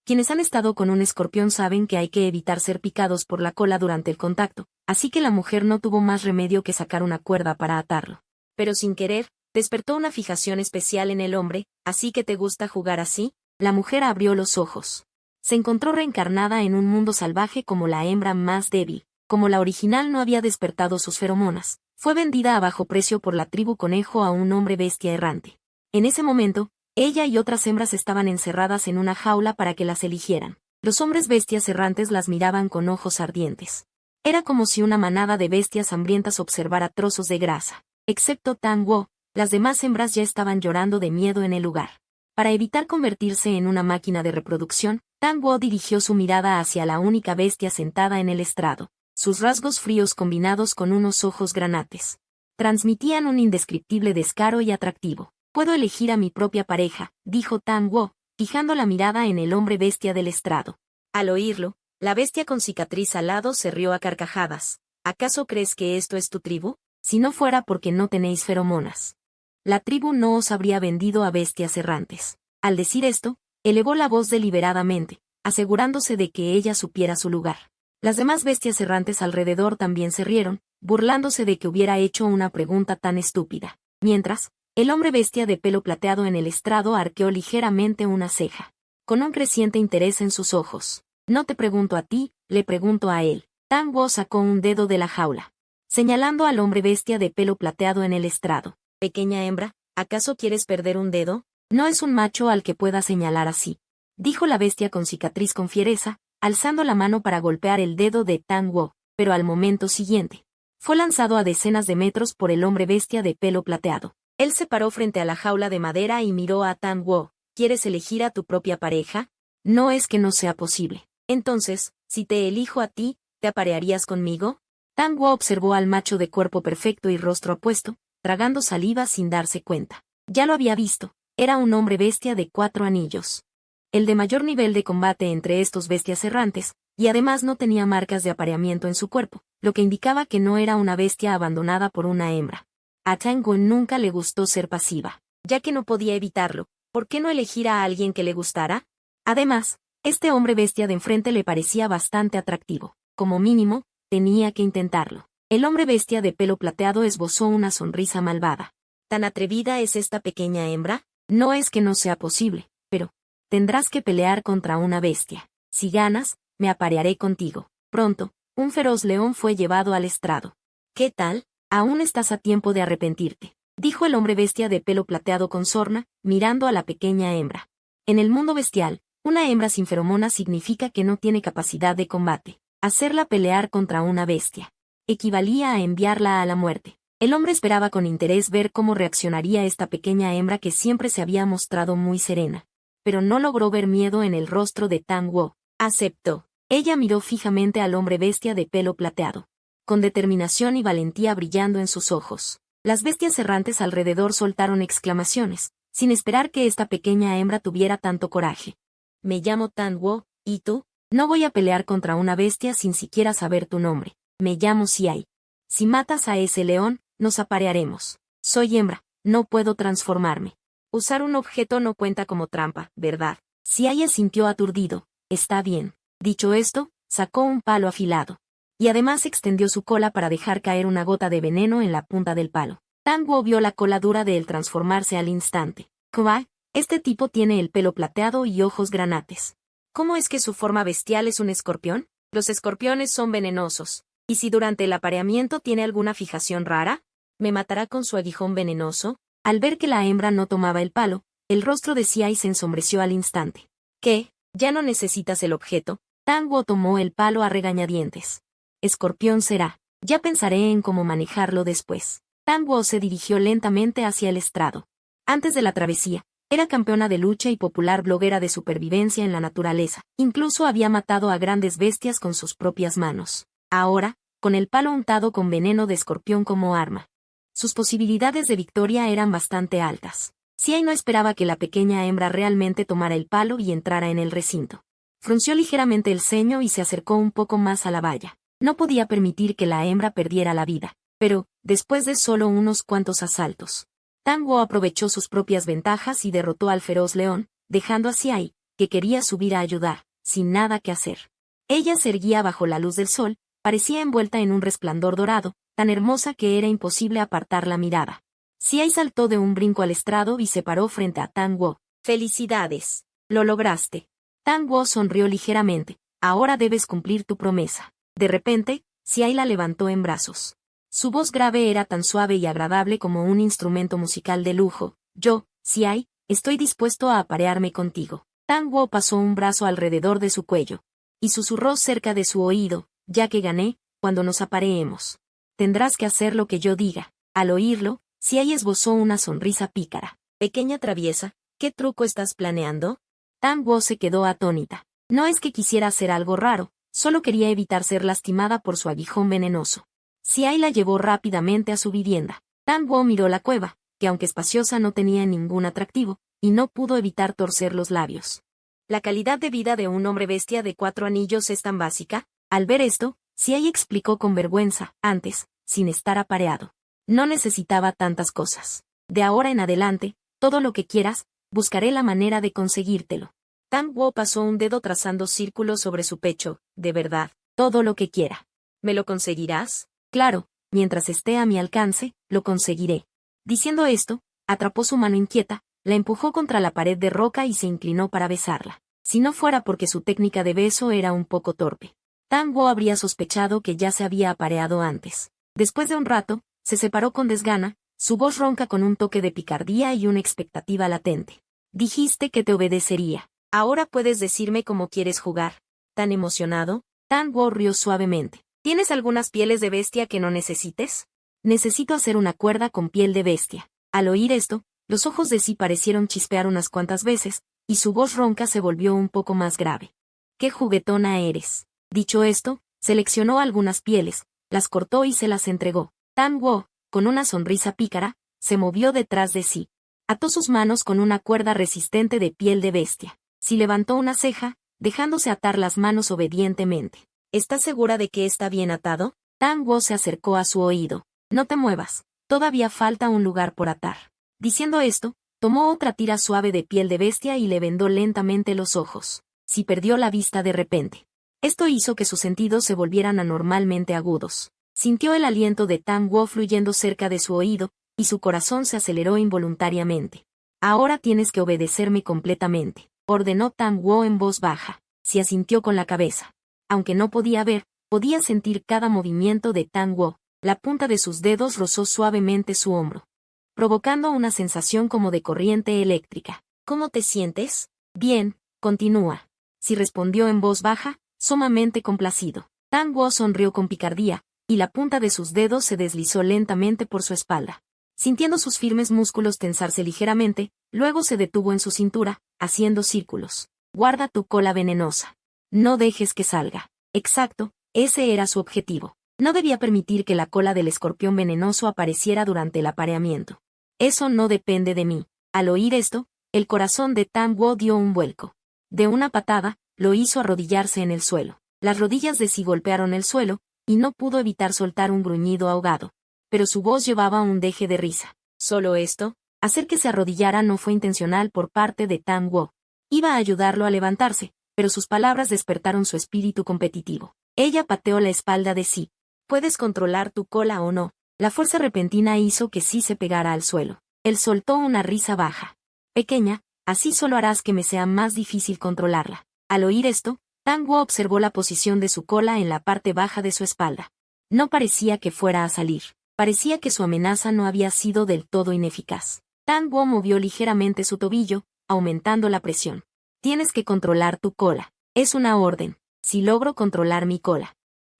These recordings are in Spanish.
Quienes han estado con un escorpión saben que hay que evitar ser picados por la cola durante el contacto, así que la mujer no tuvo más remedio que sacar una cuerda para atarlo. Pero sin querer, despertó una fijación especial en el hombre. ¿Así que te gusta jugar así? La mujer abrió los ojos. Se encontró reencarnada en un mundo salvaje como la hembra más débil. Como la original no había despertado sus feromonas, fue vendida a bajo precio por la tribu conejo a un hombre bestia errante. En ese momento, ella y otras hembras estaban encerradas en una jaula para que las eligieran. Los hombres bestias errantes las miraban con ojos ardientes. Era como si una manada de bestias hambrientas observara trozos de grasa. Excepto Tang Wo, las demás hembras ya estaban llorando de miedo en el lugar. Para evitar convertirse en una máquina de reproducción, Tang Wo dirigió su mirada hacia la única bestia sentada en el estrado. Sus rasgos fríos combinados con unos ojos granates transmitían un indescriptible descaro y atractivo. «Puedo elegir a mi propia pareja», dijo Tang Wo, fijando la mirada en el hombre bestia del estrado. Al oírlo, la bestia con cicatriz al lado se rió a carcajadas. «¿Acaso crees que esto es tu tribu? Si no fuera porque no tenéis feromonas. La tribu no os habría vendido a bestias errantes». Al decir esto, elevó la voz deliberadamente, asegurándose de que ella supiera su lugar. Las demás bestias errantes alrededor también se rieron, burlándose de que hubiera hecho una pregunta tan estúpida. Mientras, el hombre bestia de pelo plateado en el estrado arqueó ligeramente una ceja, con un creciente interés en sus ojos. «No te pregunto a ti, le pregunto a él». Tang Wo sacó un dedo de la jaula, señalando al hombre bestia de pelo plateado en el estrado. «Pequeña hembra, ¿acaso quieres perder un dedo? No es un macho al que pueda señalar así», dijo la bestia con cicatriz con fiereza, alzando la mano para golpear el dedo de Tang Wo, pero al momento siguiente, fue lanzado a decenas de metros por el hombre bestia de pelo plateado. Él se paró frente a la jaula de madera y miró a Tang Wo. «¿Quieres elegir a tu propia pareja? No es que no sea posible. Entonces, si te elijo a ti, ¿te aparearías conmigo?» Tang Wo observó al macho de cuerpo perfecto y rostro apuesto, tragando saliva sin darse cuenta. Ya lo había visto, era un hombre bestia de 4 anillos. El de mayor nivel de combate entre estos bestias errantes, y además no tenía marcas de apareamiento en su cuerpo, lo que indicaba que no era una bestia abandonada por una hembra. A Tang Wo nunca le gustó ser pasiva. Ya que no podía evitarlo, ¿por qué no elegir a alguien que le gustara? Además, este hombre bestia de enfrente le parecía bastante atractivo. Como mínimo, tenía que intentarlo. El hombre bestia de pelo plateado esbozó una sonrisa malvada. ¿Tan atrevida es esta pequeña hembra? No es que no sea posible, pero tendrás que pelear contra una bestia. Si ganas, me aparearé contigo. Pronto, un feroz león fue llevado al estrado. ¿Qué tal? Aún estás a tiempo de arrepentirte, dijo el hombre bestia de pelo plateado con sorna, mirando a la pequeña hembra. En el mundo bestial, una hembra sin feromonas significa que no tiene capacidad de combate. Hacerla pelear contra una bestia equivalía a enviarla a la muerte. El hombre esperaba con interés ver cómo reaccionaría esta pequeña hembra que siempre se había mostrado muy serena. Pero no logró ver miedo en el rostro de Tang Wo. Aceptó. Ella miró fijamente al hombre bestia de pelo plateado, con determinación y valentía brillando en sus ojos. Las bestias errantes alrededor soltaron exclamaciones, sin esperar que esta pequeña hembra tuviera tanto coraje. «Me llamo Tang Wo, ¿y tú?» «No voy a pelear contra una bestia sin siquiera saber tu nombre. Me llamo Xiai. Si matas a ese león, nos aparearemos. Soy hembra, no puedo transformarme. Usar un objeto no cuenta como trampa, ¿verdad?» Xiai asintió aturdido. «Está bien». Dicho esto, sacó un palo afilado. Y además extendió su cola para dejar caer una gota de veneno en la punta del palo. Tang Wo vio la cola dura de él transformarse al instante. «Kuai, este tipo tiene el pelo plateado y ojos granates. ¿Cómo es que su forma bestial es un escorpión? Los escorpiones son venenosos. ¿Y si durante el apareamiento tiene alguna fijación rara? ¿Me matará con su aguijón venenoso?» Al ver que la hembra no tomaba el palo, el rostro de Xiai se ensombreció al instante. «¿Qué? ¿Ya no necesitas el objeto?» Tang Wo tomó el palo a regañadientes. «Escorpión será. Ya pensaré en cómo manejarlo después». Tang Wo se dirigió lentamente hacia el estrado. Antes de la travesía, era campeona de lucha y popular bloguera de supervivencia en la naturaleza. Incluso había matado a grandes bestias con sus propias manos. Ahora, con el palo untado con veneno de escorpión como arma, sus posibilidades de victoria eran bastante altas. Xiai no esperaba que la pequeña hembra realmente tomara el palo y entrara en el recinto. Frunció ligeramente el ceño y se acercó un poco más a la valla. No podía permitir que la hembra perdiera la vida. Pero, después de solo unos cuantos asaltos, Tang Wo aprovechó sus propias ventajas y derrotó al feroz león, dejando a Xiai, que quería subir a ayudar, sin nada que hacer. Ella se erguía bajo la luz del sol, parecía envuelta en un resplandor dorado, tan hermosa que era imposible apartar la mirada. Xiai saltó de un brinco al estrado y se paró frente a Tang Wo. «Felicidades. Lo lograste». Tang Wo sonrió ligeramente. «Ahora debes cumplir tu promesa». De repente, Xiai la levantó en brazos. Su voz grave era tan suave y agradable como un instrumento musical de lujo. «Yo, Xiai, estoy dispuesto a aparearme contigo». Tang Wo pasó un brazo alrededor de su cuello y susurró cerca de su oído: «Ya que gané, cuando nos apareemos, tendrás que hacer lo que yo diga». Al oírlo, Xiai esbozó una sonrisa pícara. «Pequeña traviesa, ¿qué truco estás planeando?» Tang Wo se quedó atónita. No es que quisiera hacer algo raro, solo quería evitar ser lastimada por su aguijón venenoso. Xiai la llevó rápidamente a su vivienda. Tang Wo miró la cueva, que aunque espaciosa no tenía ningún atractivo, y no pudo evitar torcer los labios. ¿La calidad de vida de un hombre bestia de 4 anillos es tan básica? Al ver esto, Xiai explicó con vergüenza: antes, sin estar apareado, no necesitaba tantas cosas. De ahora en adelante, todo lo que quieras, buscaré la manera de conseguírtelo. Tang Wo pasó un dedo trazando círculos sobre su pecho. «De verdad, todo lo que quiera. ¿Me lo conseguirás?» «Claro, mientras esté a mi alcance, lo conseguiré». Diciendo esto, atrapó su mano inquieta, la empujó contra la pared de roca y se inclinó para besarla. Si no fuera porque su técnica de beso era un poco torpe, Tang Wo habría sospechado que ya se había apareado antes. Después de un rato, se separó con desgana, su voz ronca con un toque de picardía y una expectativa latente. «Dijiste que te obedecería. Ahora puedes decirme cómo quieres jugar». ¿Tan emocionado? Tang Wo rió suavemente. ¿Tienes algunas pieles de bestia que no necesites? Necesito hacer una cuerda con piel de bestia. Al oír esto, los ojos de Xi parecieron chispear unas cuantas veces, y su voz ronca se volvió un poco más grave. «¡Qué juguetona eres!». Dicho esto, seleccionó algunas pieles, las cortó y se las entregó. Tang Wo, con una sonrisa pícara, se movió detrás de Xi. Ató sus manos con una cuerda resistente de piel de bestia. Xi levantó una ceja, dejándose atar las manos obedientemente. «¿Estás segura de que está bien atado?» Tang Wo se acercó a su oído. «No te muevas, todavía falta un lugar por atar». Diciendo esto, tomó otra tira suave de piel de bestia y le vendó lentamente los ojos. Xi perdió la vista de repente. Esto hizo que sus sentidos se volvieran anormalmente agudos. Sintió el aliento de Tang Wo fluyendo cerca de su oído, y su corazón se aceleró involuntariamente. «Ahora tienes que obedecerme completamente», ordenó Tang Wo en voz baja. Xi asintió con la cabeza. Aunque no podía ver, podía sentir cada movimiento de Tang Wo. La punta de sus dedos rozó suavemente su hombro, provocando una sensación como de corriente eléctrica. «¿Cómo te sientes?» «Bien, continúa». Xi respondió en voz baja, sumamente complacido. Tang Wo sonrió con picardía, y la punta de sus dedos se deslizó lentamente por su espalda. Sintiendo sus firmes músculos tensarse ligeramente, luego se detuvo en su cintura, haciendo círculos. «Guarda tu cola venenosa. No dejes que salga». Exacto, ese era su objetivo. No debía permitir que la cola del escorpión venenoso apareciera durante el apareamiento. «Eso no depende de mí». Al oír esto, el corazón de Tang Wo dio un vuelco. De una patada, lo hizo arrodillarse en el suelo. Las rodillas de Xi golpearon el suelo, y no pudo evitar soltar un gruñido ahogado. Pero su voz llevaba un deje de risa. ¿Solo esto? Hacer que se arrodillara no fue intencional por parte de Tang Wo. Iba a ayudarlo a levantarse, pero sus palabras despertaron su espíritu competitivo. Ella pateó la espalda de Xi. «¿Puedes controlar tu cola o no?» La fuerza repentina hizo que Xi se pegara al suelo. Él soltó una risa baja. «Pequeña, así solo harás que me sea más difícil controlarla». Al oír esto, Tang Wo observó la posición de su cola en la parte baja de su espalda. No parecía que fuera a salir. Parecía que su amenaza no había sido del todo ineficaz. Tang Wo movió ligeramente su tobillo, aumentando la presión. «Tienes que controlar tu cola. Es una orden. Si logro controlar mi cola,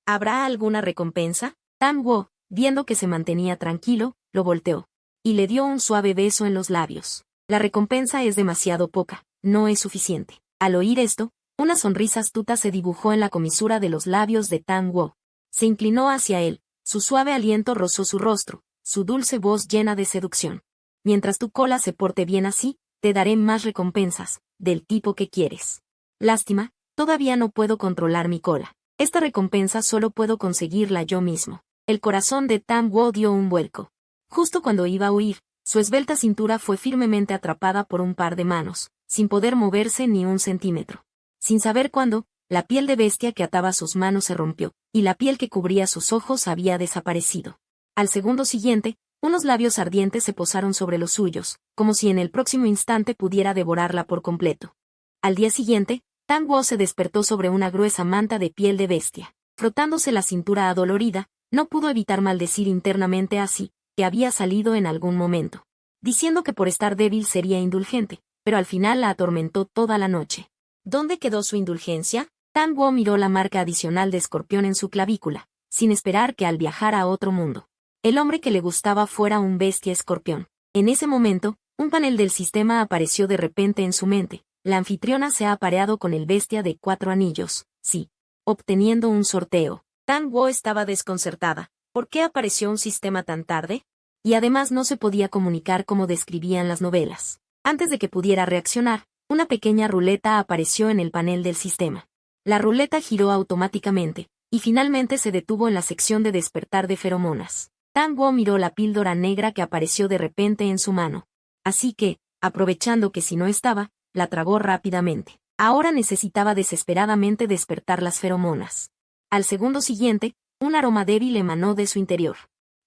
¿habrá alguna recompensa?» Tang Wo, viendo que se mantenía tranquilo, lo volteó y le dio un suave beso en los labios. «La recompensa es demasiado poca, no es suficiente». Al oír esto, una sonrisa astuta se dibujó en la comisura de los labios de Tang Wo. Se inclinó hacia él, su suave aliento rozó su rostro, su dulce voz llena de seducción. «Mientras tu cola se porte bien así, te daré más recompensas, del tipo que quieres». «Lástima, todavía no puedo controlar mi cola. Esta recompensa solo puedo conseguirla yo mismo». El corazón de Tang Wo dio un vuelco. Justo cuando iba a huir, su esbelta cintura fue firmemente atrapada por un par de manos, sin poder moverse ni un centímetro. Sin saber cuándo, la piel de bestia que ataba sus manos se rompió, y la piel que cubría sus ojos había desaparecido. Al segundo siguiente, unos labios ardientes se posaron sobre los suyos, como si en el próximo instante pudiera devorarla por completo. Al día siguiente, Tang Wo se despertó sobre una gruesa manta de piel de bestia. Frotándose la cintura adolorida, no pudo evitar maldecir internamente así, que había salido en algún momento, diciendo que por estar débil sería indulgente, pero al final la atormentó toda la noche. ¿Dónde quedó su indulgencia? Tang Wo miró la marca adicional de escorpión en su clavícula, sin esperar que al viajar a otro mundo, el hombre que le gustaba fuera un bestia escorpión. En ese momento, un panel del sistema apareció de repente en su mente. La anfitriona se ha apareado con el bestia de 4 anillos, sí, obteniendo un sorteo. Tang Wo estaba desconcertada. ¿Por qué apareció un sistema tan tarde? Y además no se podía comunicar como describían las novelas. Antes de que pudiera reaccionar, una pequeña ruleta apareció en el panel del sistema. La ruleta giró automáticamente, y finalmente se detuvo en la sección de despertar de feromonas. Tang Wo miró la píldora negra que apareció de repente en su mano. Así que, aprovechando que si no estaba, la tragó rápidamente. Ahora necesitaba desesperadamente despertar las feromonas. Al segundo siguiente, un aroma débil emanó de su interior.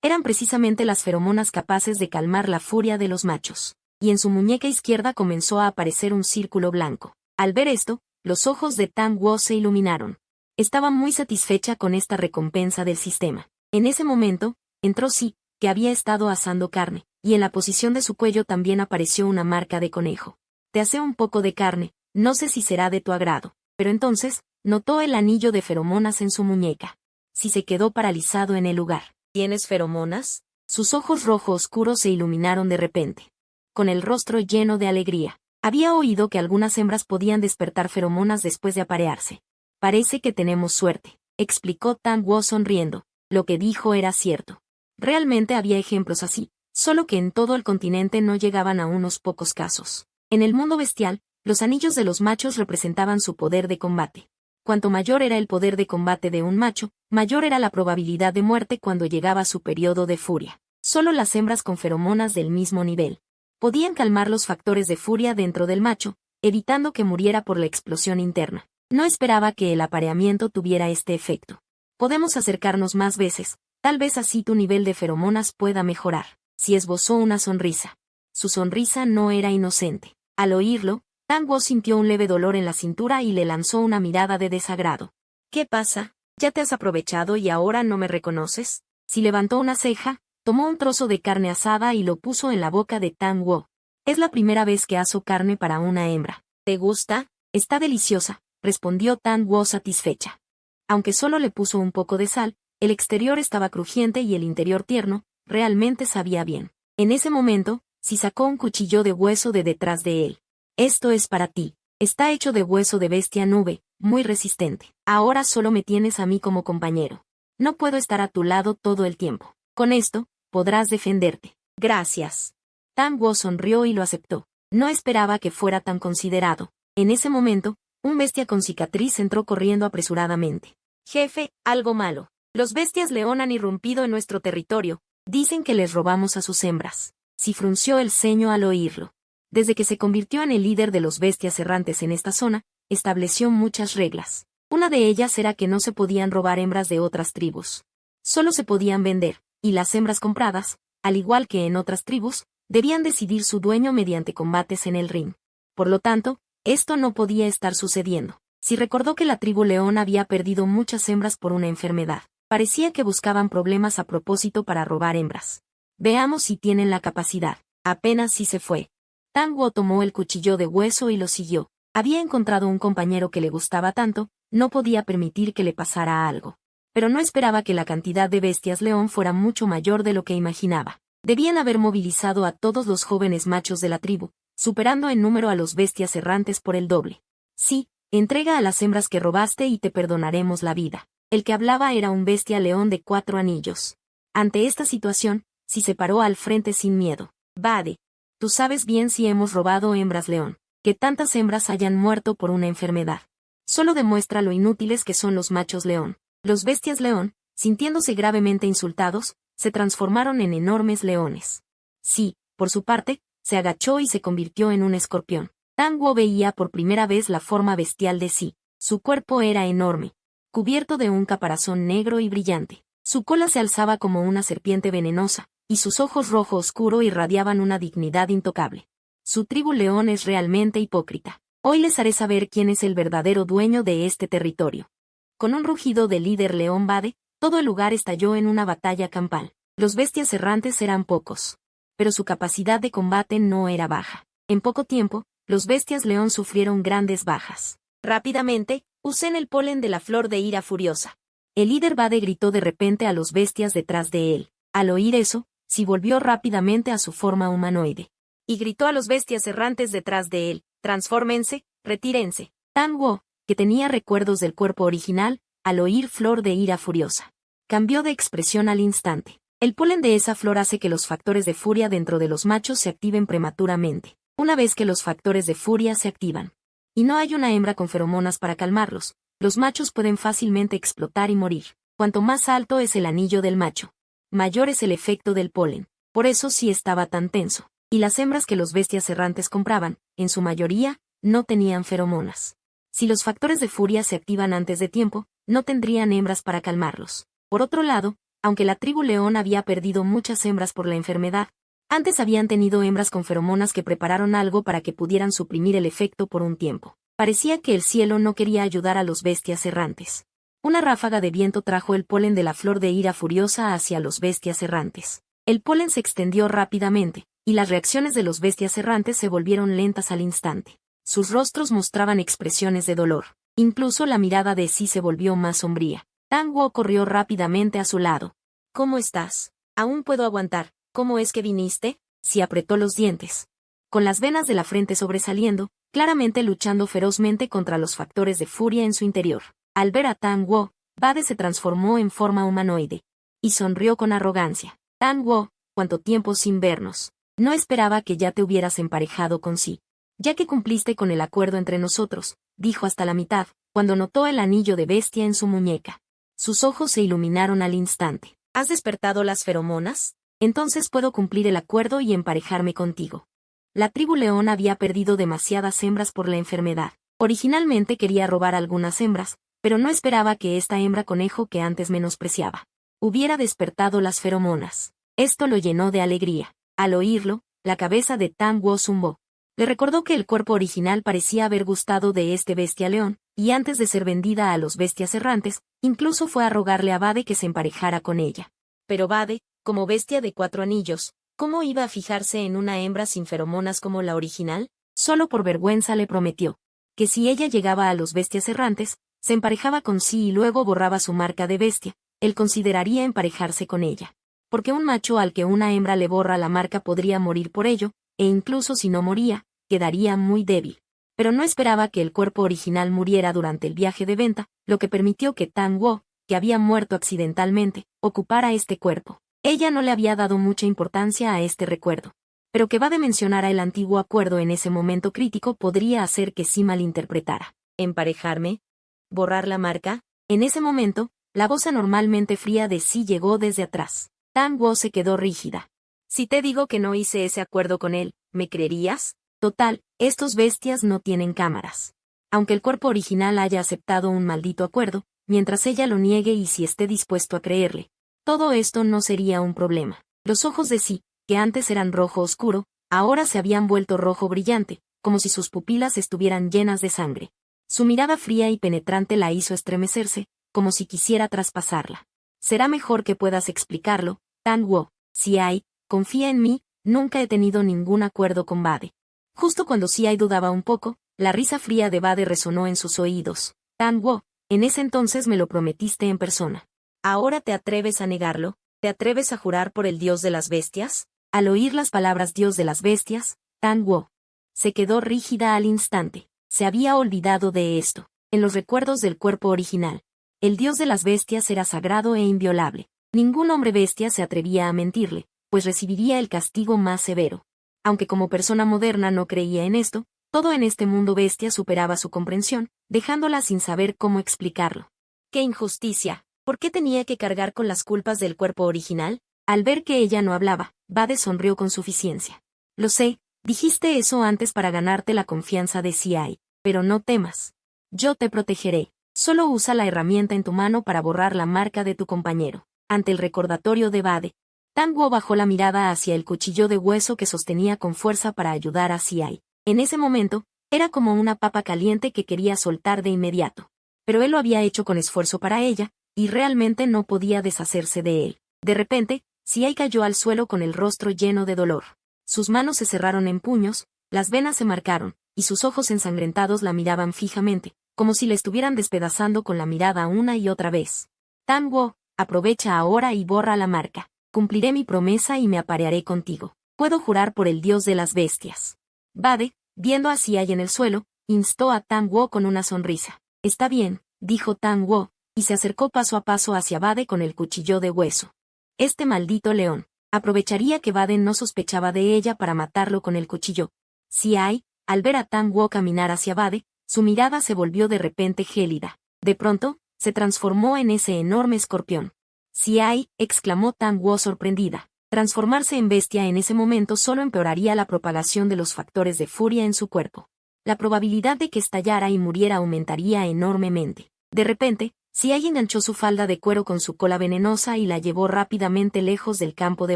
Eran precisamente las feromonas capaces de calmar la furia de los machos. Y en su muñeca izquierda comenzó a aparecer un círculo blanco. Al ver esto, los ojos de Tang Wo se iluminaron. Estaba muy satisfecha con esta recompensa del sistema. En ese momento, entró Sí, que había estado asando carne, y en la posición de su cuello también apareció una marca de conejo. Te asé un poco de carne, no sé si será de tu agrado. Pero entonces, notó el anillo de feromonas en su muñeca. Sí se quedó paralizado en el lugar. ¿Tienes feromonas? Sus ojos rojo oscuros se iluminaron de repente. Con el rostro lleno de alegría. Había oído que algunas hembras podían despertar feromonas después de aparearse. Parece que tenemos suerte, explicó Tang Wo sonriendo. Lo que dijo era cierto. Realmente había ejemplos así, solo que en todo el continente no llegaban a unos pocos casos. En el mundo bestial, los anillos de los machos representaban su poder de combate. Cuanto mayor era el poder de combate de un macho, mayor era la probabilidad de muerte cuando llegaba su periodo de furia. Solo las hembras con feromonas del mismo nivel podían calmar los factores de furia dentro del macho, evitando que muriera por la explosión interna. No esperaba que el apareamiento tuviera este efecto. Podemos acercarnos más veces, tal vez así tu nivel de feromonas pueda mejorar. Sí esbozó una sonrisa. Su sonrisa no era inocente. Al oírlo, Tang Wo sintió un leve dolor en la cintura y le lanzó una mirada de desagrado. ¿Qué pasa? ¿Ya te has aprovechado y ahora no me reconoces? Si levantó una ceja, tomó un trozo de carne asada y lo puso en la boca de Tang Wo. Es la primera vez que aso carne para una hembra. ¿Te gusta? Está deliciosa, respondió Tang Wo satisfecha. Aunque solo le puso un poco de sal, el exterior estaba crujiente y el interior tierno, realmente sabía bien. En ese momento, Sí sacó un cuchillo de hueso de detrás de él. Esto es para ti. Está hecho de hueso de bestia nube, muy resistente. Ahora solo me tienes a mí como compañero. No puedo estar a tu lado todo el tiempo. Con esto, podrás defenderte. Gracias. Tang Wo sonrió y lo aceptó. No esperaba que fuera tan considerado. En ese momento, un bestia con cicatriz entró corriendo apresuradamente. Jefe, algo malo. Los bestias león han irrumpido en nuestro territorio. Dicen que les robamos a sus hembras. Sí frunció el ceño al oírlo. Desde que se convirtió en el líder de los bestias errantes en esta zona, estableció muchas reglas. Una de ellas era que no se podían robar hembras de otras tribus. Solo se podían vender, y las hembras compradas, al igual que en otras tribus, debían decidir su dueño mediante combates en el ring. Por lo tanto, esto no podía estar sucediendo. Si recordó que la tribu león había perdido muchas hembras por una enfermedad. Parecía que buscaban problemas a propósito para robar hembras. Veamos si tienen la capacidad. Apenas sí se fue. Tang Wo tomó el cuchillo de hueso y lo siguió. Había encontrado un compañero que le gustaba tanto, no podía permitir que le pasara algo. Pero no esperaba que la cantidad de bestias león fuera mucho mayor de lo que imaginaba. Debían haber movilizado a todos los jóvenes machos de la tribu, superando en número a los bestias errantes por el doble. Sí, entrega a las hembras que robaste y te perdonaremos la vida. El que hablaba era un bestia león de 4 anillos. Ante esta situación, Sí se paró al frente sin miedo. Vade, tú sabes bien si hemos robado hembras león. Que tantas hembras hayan muerto por una enfermedad. Solo demuestra lo inútiles que son los machos león. Los bestias león, sintiéndose gravemente insultados, se transformaron en enormes leones. Sí, por su parte, se agachó y se convirtió en un escorpión. Tang Wo veía por primera vez la forma bestial de sí. Su cuerpo era enorme, cubierto de un caparazón negro y brillante. Su cola se alzaba como una serpiente venenosa, y sus ojos rojo oscuro irradiaban una dignidad intocable. Su tribu león es realmente hipócrita. Hoy les haré saber quién es el verdadero dueño de este territorio. Con un rugido del líder león Bade, todo el lugar estalló en una batalla campal. Los bestias errantes eran pocos, pero su capacidad de combate no era baja. En poco tiempo, los bestias león sufrieron grandes bajas. Rápidamente, usen el polen de la flor de ira furiosa. El líder Bade gritó de repente a los bestias detrás de él. Al oír eso, se volvió rápidamente a su forma humanoide. Y gritó a los bestias errantes detrás de él: transfórmense, retírense. Tang Wo, que tenía recuerdos del cuerpo original, al oír flor de ira furiosa, cambió de expresión al instante. El polen de esa flor hace que los factores de furia dentro de los machos se activen prematuramente. Una vez que los factores de furia se activan, y no hay una hembra con feromonas para calmarlos, los machos pueden fácilmente explotar y morir. Cuanto más alto es el anillo del macho, mayor es el efecto del polen. Por eso sí estaba tan tenso. Y las hembras que los bestias errantes compraban, en su mayoría, no tenían feromonas. Si los factores de furia se activan antes de tiempo, no tendrían hembras para calmarlos. Por otro lado, aunque la tribu león había perdido muchas hembras por la enfermedad, antes habían tenido hembras con feromonas que prepararon algo para que pudieran suprimir el efecto por un tiempo. Parecía que el cielo no quería ayudar a los bestias errantes. Una ráfaga de viento trajo el polen de la flor de ira furiosa hacia los bestias errantes. El polen se extendió rápidamente, y las reacciones de los bestias errantes se volvieron lentas al instante. Sus rostros mostraban expresiones de dolor. Incluso la mirada de sí se volvió más sombría. Tang Wo corrió rápidamente a su lado. ¿Cómo estás? Aún puedo aguantar. ¿Cómo es que viniste? Sí, apretó los dientes, con las venas de la frente sobresaliendo, claramente luchando ferozmente contra los factores de furia en su interior. Al ver a Tang Wo, Bade se transformó en forma humanoide, y sonrió con arrogancia. Tang Wo, ¿cuánto tiempo sin vernos? No esperaba que ya te hubieras emparejado con sí. Ya que cumpliste con el acuerdo entre nosotros, dijo hasta la mitad, cuando notó el anillo de bestia en su muñeca. Sus ojos se iluminaron al instante. ¿Has despertado las feromonas? Entonces puedo cumplir el acuerdo y emparejarme contigo. La tribu león había perdido demasiadas hembras por la enfermedad. Originalmente quería robar algunas hembras, pero no esperaba que esta hembra conejo que antes menospreciaba hubiera despertado las feromonas. Esto lo llenó de alegría. Al oírlo, la cabeza de Tang Wo zumbó. Le recordó que el cuerpo original parecía haber gustado de este bestia león, y antes de ser vendida a los bestias errantes, incluso fue a rogarle a Bade que se emparejara con ella. Pero Bade, como bestia de 4 anillos, ¿cómo iba a fijarse en una hembra sin feromonas como la original? Solo por vergüenza le prometió que si ella llegaba a los bestias errantes, se emparejaba con sí y luego borraba su marca de bestia, él consideraría emparejarse con ella. Porque un macho al que una hembra le borra la marca podría morir por ello, e incluso si no moría, quedaría muy débil. Pero no esperaba que el cuerpo original muriera durante el viaje de venta, lo que permitió que Tang Wo, que había muerto accidentalmente, ocupara este cuerpo. Ella no le había dado mucha importancia a este recuerdo. Pero que Bade mencionara el antiguo acuerdo en ese momento crítico podría hacer que sí malinterpretara. ¿Emparejarme? ¿Borrar la marca? En ese momento, la voz anormalmente fría de sí llegó desde atrás. Tang Wo se quedó rígida. Si te digo que no hice ese acuerdo con él, ¿me creerías? Total, estos bestias no tienen cámaras. Aunque el cuerpo original haya aceptado un maldito acuerdo, mientras ella lo niegue y si esté dispuesto a creerle, todo esto no sería un problema. Los ojos de sí, que antes eran rojo oscuro, ahora se habían vuelto rojo brillante, como si sus pupilas estuvieran llenas de sangre. Su mirada fría y penetrante la hizo estremecerse, como si quisiera traspasarla. Será mejor que puedas explicarlo, Tang Wo. Si hay, confía en mí, nunca he tenido ningún acuerdo con Bade. Justo cuando Siai dudaba un poco, la risa fría de Bade resonó en sus oídos. Tang Wo, en ese entonces me lo prometiste en persona. ¿Ahora te atreves a negarlo? ¿Te atreves a jurar por el dios de las bestias? Al oír las palabras dios de las bestias, Tang Wo se quedó rígida al instante. Se había olvidado de esto. En los recuerdos del cuerpo original, el dios de las bestias era sagrado e inviolable. Ningún hombre bestia se atrevía a mentirle, pues recibiría el castigo más severo. Aunque como persona moderna no creía en esto, todo en este mundo bestia superaba su comprensión, dejándola sin saber cómo explicarlo. ¡Qué injusticia! ¿Por qué tenía que cargar con las culpas del cuerpo original? Al ver que ella no hablaba, Bade sonrió con suficiencia. Lo sé, Dijiste eso antes para ganarte la confianza de CI, pero no temas. Yo te protegeré. Solo usa la herramienta en tu mano para borrar la marca de tu compañero. Ante el recordatorio de Bade, Tang Wo bajó la mirada hacia el cuchillo de hueso que sostenía con fuerza para ayudar a CI. En ese momento, era como una papa caliente que quería soltar de inmediato. Pero él lo había hecho con esfuerzo para ella, y realmente no podía deshacerse de él. De repente, CI cayó al suelo con el rostro lleno de dolor. Sus manos se cerraron en puños, las venas se marcaron, y sus ojos ensangrentados la miraban fijamente, como si le estuvieran despedazando con la mirada una y otra vez. Tang Wo, aprovecha ahora y borra la marca. Cumpliré mi promesa y me aparearé contigo. Puedo jurar por el dios de las bestias. Bade, viendo a CI en el suelo, instó a Tang Wo con una sonrisa. Está bien, dijo Tang Wo, y se acercó paso a paso hacia Bade con el cuchillo de hueso. Este maldito león. Aprovecharía que Bade no sospechaba de ella para matarlo con el cuchillo. CI, al ver a Tang Wo caminar hacia Bade, su mirada se volvió de repente gélida. De pronto, se transformó en ese enorme escorpión. CI, exclamó Tang Wo sorprendida. Transformarse en bestia en ese momento solo empeoraría la propagación de los factores de furia en su cuerpo. La probabilidad de que estallara y muriera aumentaría enormemente. De repente, CI enganchó su falda de cuero con su cola venenosa y la llevó rápidamente lejos del campo de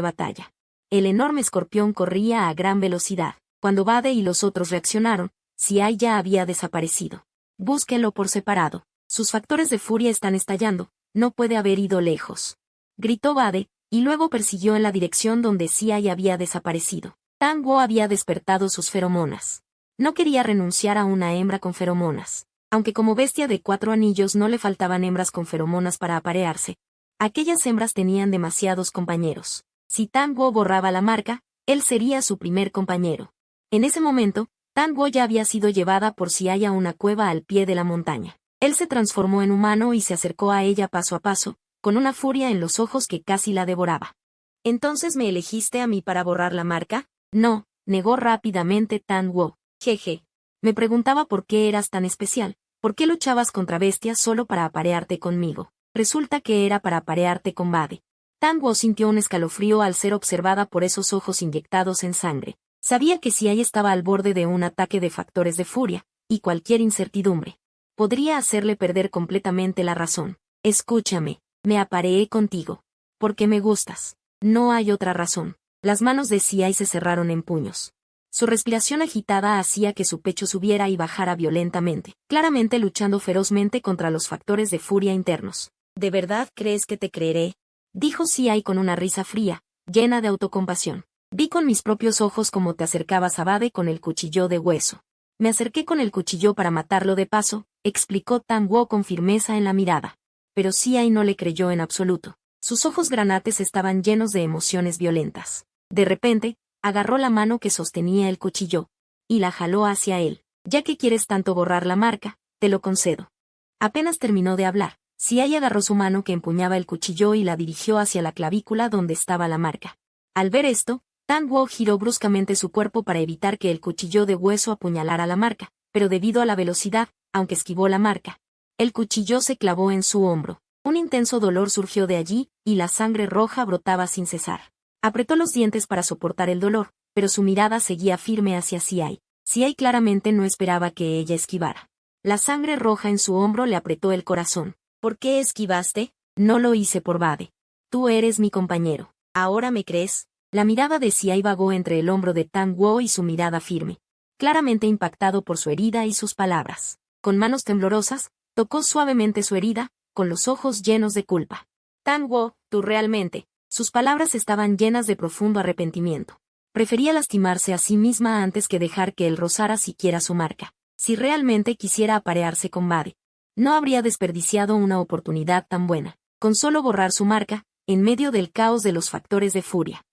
batalla. El enorme escorpión corría a gran velocidad. Cuando Bade y los otros reaccionaron, CI ya había desaparecido. Búsquenlo por separado. Sus factores de furia están estallando, no puede haber ido lejos. Gritó Bade, y luego persiguió en la dirección donde CI había desaparecido. Tang Wo había despertado sus feromonas. No quería renunciar a una hembra con feromonas. Aunque como bestia de 4 anillos no le faltaban hembras con feromonas para aparearse, aquellas hembras tenían demasiados compañeros. Si Tang Wo borraba la marca, él sería su primer compañero. En ese momento, Tang Wo ya había sido llevada por CI a una cueva al pie de la montaña. Él se transformó en humano y se acercó a ella paso a paso, con una furia en los ojos que casi la devoraba. ¿Entonces me elegiste a mí para borrar la marca? No, negó rápidamente Tang Wo. Jeje. Me preguntaba por qué eras tan especial, por qué luchabas contra bestias solo para aparearte conmigo. Resulta que era para aparearte con Bade. Tang Wo sintió un escalofrío al ser observada por esos ojos inyectados en sangre. Sabía que CI estaba al borde de un ataque de factores de furia, y cualquier incertidumbre podría hacerle perder completamente la razón. Escúchame, me apareé contigo. Porque me gustas. No hay otra razón. Las manos de CI se cerraron en puños. Su respiración agitada hacía que su pecho subiera y bajara violentamente, claramente luchando ferozmente contra los factores de furia internos. ¿De verdad crees que te creeré? Dijo CI con una risa fría, llena de autocompasión. Vi con mis propios ojos cómo te acercabas a Bade con el cuchillo de hueso. Me acerqué con el cuchillo para matarlo de paso, explicó Tang Wo con firmeza en la mirada. Pero CI no le creyó en absoluto. Sus ojos granates estaban llenos de emociones violentas. De repente, agarró la mano que sostenía el cuchillo, y la jaló hacia él. Ya que quieres tanto borrar la marca, te lo concedo. Apenas terminó de hablar, CI agarró su mano que empuñaba el cuchillo y la dirigió hacia la clavícula donde estaba la marca. Al ver esto, Tang Wo giró bruscamente su cuerpo para evitar que el cuchillo de hueso apuñalara la marca, pero debido a la velocidad, aunque esquivó la marca, el cuchillo se clavó en su hombro. Un intenso dolor surgió de allí, y la sangre roja brotaba sin cesar. Apretó los dientes para soportar el dolor, pero su mirada seguía firme hacia CI. CI claramente no esperaba que ella esquivara. La sangre roja en su hombro le apretó el corazón. ¿Por qué esquivaste? No lo hice por Bade. Tú eres mi compañero. ¿Ahora me crees? La mirada de CI vagó entre el hombro de Tang Wo y su mirada firme. Claramente impactado por su herida y sus palabras. Con manos temblorosas, tocó suavemente su herida, con los ojos llenos de culpa. Tang Wo, tú realmente. Sus palabras estaban llenas de profundo arrepentimiento. Prefería lastimarse a sí misma antes que dejar que él rozara siquiera su marca. Si realmente quisiera aparearse con Bade, no habría desperdiciado una oportunidad tan buena. Con solo borrar su marca, en medio del caos de los factores de furia,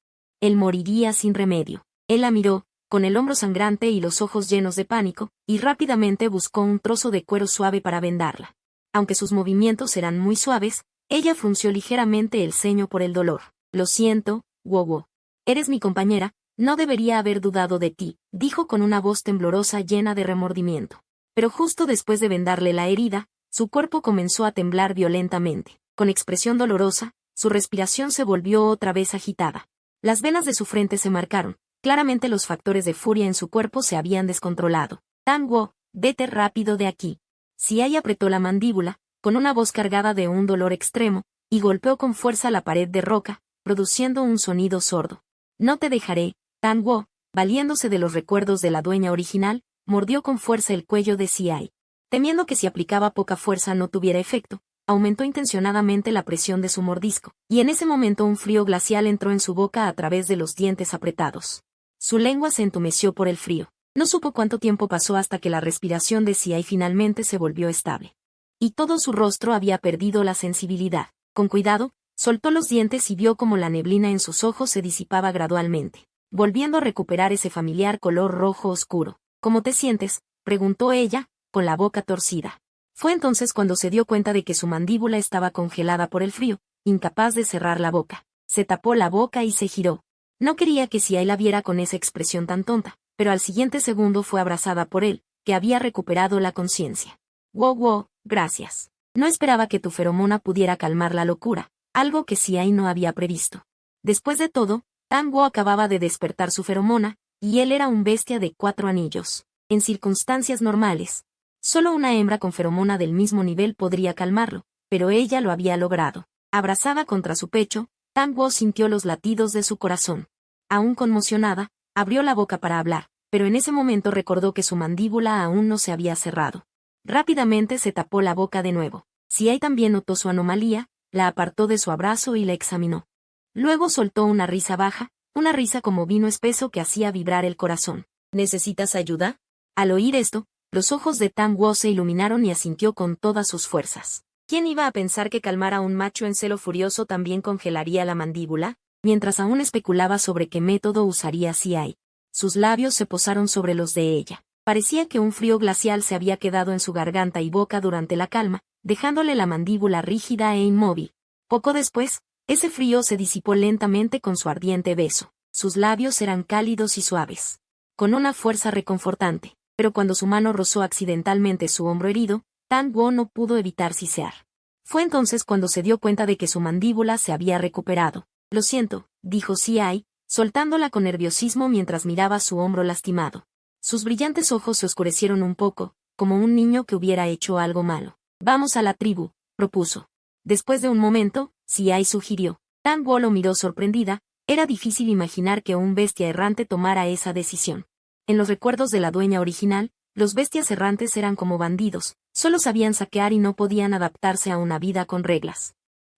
él moriría sin remedio. Él la miró, con el hombro sangrante y los ojos llenos de pánico, y rápidamente buscó un trozo de cuero suave para vendarla. Aunque sus movimientos eran muy suaves, ella frunció ligeramente el ceño por el dolor. Lo siento, Wo. Eres mi compañera, no debería haber dudado de ti, dijo con una voz temblorosa llena de remordimiento. Pero justo después de vendarle la herida, su cuerpo comenzó a temblar violentamente. Con expresión dolorosa, su respiración se volvió otra vez agitada. Las venas de su frente se marcaron, Claramente los factores de furia en su cuerpo se habían descontrolado. Tang-wo, vete rápido de aquí. Xiai apretó la mandíbula, con una voz cargada de un dolor extremo, y golpeó con fuerza la pared de roca, produciendo un sonido sordo. No te dejaré, Tang-wo, valiéndose de los recuerdos de la dueña original, mordió con fuerza el cuello de Xiai. Temiendo que si aplicaba poca fuerza no tuviera efecto, aumentó intencionadamente la presión de su mordisco, y en ese momento un frío glacial entró en su boca a través de los dientes apretados. Su lengua se entumeció por el frío. No supo cuánto tiempo pasó hasta que la respiración de Xiai finalmente se volvió estable. Y todo su rostro había perdido la sensibilidad. Con cuidado, soltó los dientes y vio cómo la neblina en sus ojos se disipaba gradualmente, volviendo a recuperar ese familiar color rojo oscuro. ¿Cómo te sientes?, preguntó ella, con la boca torcida. Fue entonces cuando se dio cuenta de que su mandíbula estaba congelada por el frío, incapaz de cerrar la boca. Se tapó la boca y se giró. No quería que Xiai la viera con esa expresión tan tonta, pero al siguiente segundo fue abrazada por él, que había recuperado la conciencia. Wow, gracias. No esperaba que tu feromona pudiera calmar la locura, algo que Xiai no había previsto. Después de todo, Tang-wo acababa de despertar su feromona, y él era un bestia de 4 anillos. En circunstancias normales, solo una hembra con feromona del mismo nivel podría calmarlo, pero ella lo había logrado. Abrazada contra su pecho, Tang-wo sintió los latidos de su corazón. Aún conmocionada, abrió la boca para hablar, pero en ese momento recordó que su mandíbula aún no se había cerrado. Rápidamente se tapó la boca de nuevo. Xiai también notó su anomalía, la apartó de su abrazo y la examinó. Luego soltó una risa baja, una risa como vino espeso que hacía vibrar el corazón. ¿Necesitas ayuda? Al oír esto, los ojos de Tang-wo se iluminaron y asintió con todas sus fuerzas. ¿Quién iba a pensar que calmar a un macho en celo furioso también congelaría la mandíbula? Mientras aún especulaba sobre qué método usaría Xiai, sus labios se posaron sobre los de ella. Parecía que un frío glacial se había quedado en su garganta y boca durante la calma, dejándole la mandíbula rígida e inmóvil. Poco después, ese frío se disipó lentamente con su ardiente beso. Sus labios eran cálidos y suaves, con una fuerza reconfortante, pero cuando su mano rozó accidentalmente su hombro herido, Tang-wo no pudo evitar sisear. Fue entonces cuando se dio cuenta de que su mandíbula se había recuperado. Lo siento, dijo Xiai, soltándola con nerviosismo mientras miraba su hombro lastimado. Sus brillantes ojos se oscurecieron un poco, como un niño que hubiera hecho algo malo. Vamos a la tribu, propuso. Después de un momento, Xiai sugirió. Tang-wo lo miró sorprendida, era difícil imaginar que un bestia errante tomara esa decisión. En los recuerdos de la dueña original, los bestias errantes eran como bandidos, solo sabían saquear y no podían adaptarse a una vida con reglas.